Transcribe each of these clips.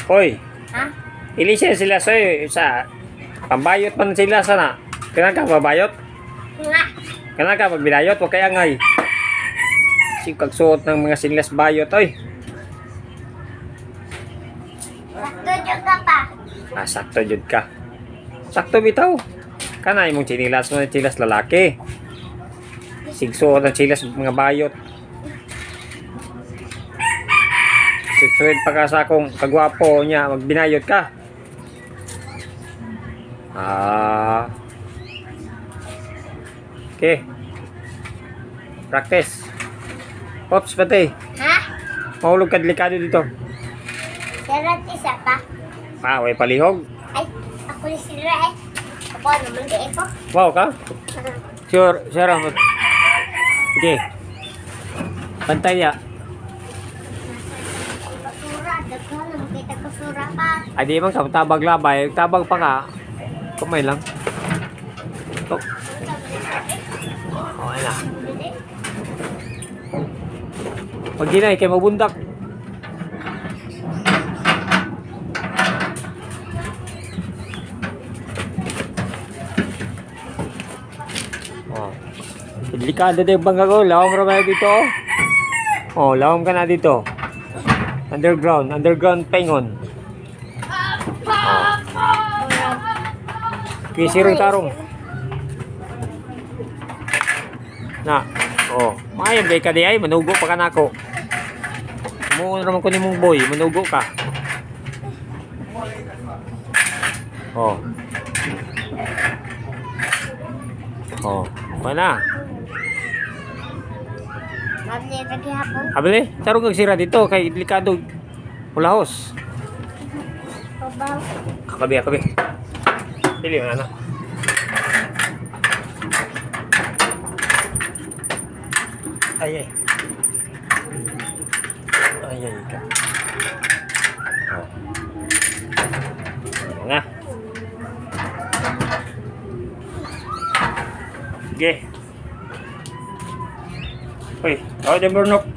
Hoy, Ha? ilisen sila sa pambayot man sila sana. Kailan ka mabayot? Nga. Kailan ka magbinayot? Huwag kaya ngay. Sige kagsuot ng mga sinlas bayot, oy. Sakto dyan ka pa. Sakto jud ka. Sakto bitaw. Kanay mong chinilas mo, chilas lalaki. Sigsuot ng chilas mga bayot. Sigsuot pa ka sa akong kagwapo niya, magbinayot ka. Okay. Practice. Pops, pati. Ha? Mahulog ka delikado dito. Darat isa pa. Way palihog. Ay, ako ni sila eh. Ako naman di ko. Wow ka? Sure, Rahmat. Okay. Pantay ya. Basura, daghan naman kita basura pa. Ay di man ka tabag labay, tabag pa ka. Kumay lang. Tok. Okay na. Pag ginay kay mabundak. Delikado din yung bangga ko. Lawam ramay dito. Lawam ka na dito. Underground pengon. Kisirong tarong. Na. Mayam day ka di ay. Manugo pa ka na ako. Muun naman ko ni mong boy. Manugo ka. Okay na. Mabli lagi hapon. Abali, tarong nagsira dito kay delikado. Ulahos. Pabaw. Kakabi. Pili mo na. Ay ka. Nga. Okay. Hoy, dyan burnok.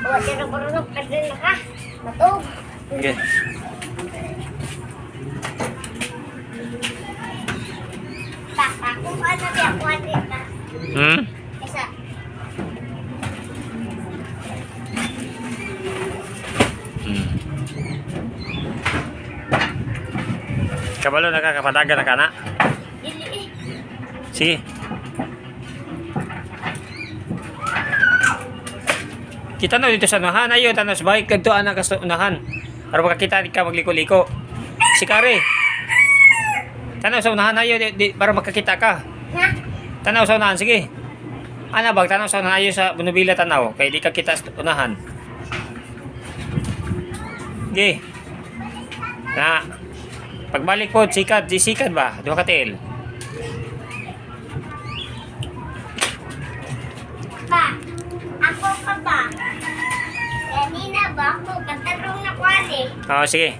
Huwag ka na barunok. Kadin na ka. Matog. Okay. Papa, kung ano di ako atin na. Isa. Kabalo nakakapadaga na ka na. Dili eh. Sige. Kita na dito sa unahan. Ayun, tanos bahay ka ito anak sa unahan. Para makakita ka magliko-liko. Si Kare. Tanaw sa unahan ayo para makakita ka. Ha? Tanaw sa unahan, sige. Ana bag tanaw sa unahan ayo sa Bunubila tanaw. Kaya di ka kita sa unahan. Sige. Na. Pagbalik po, sikat ba? Di ba katil? Pa, ako pa ba? Kanina ba ako? Katarong na kwali. Sige.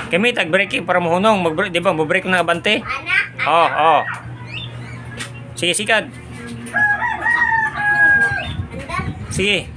Kami tag-breaking para mahunong. Di ba? Mag-break na abante? Anak? Sige, sikat. Anda? Sige.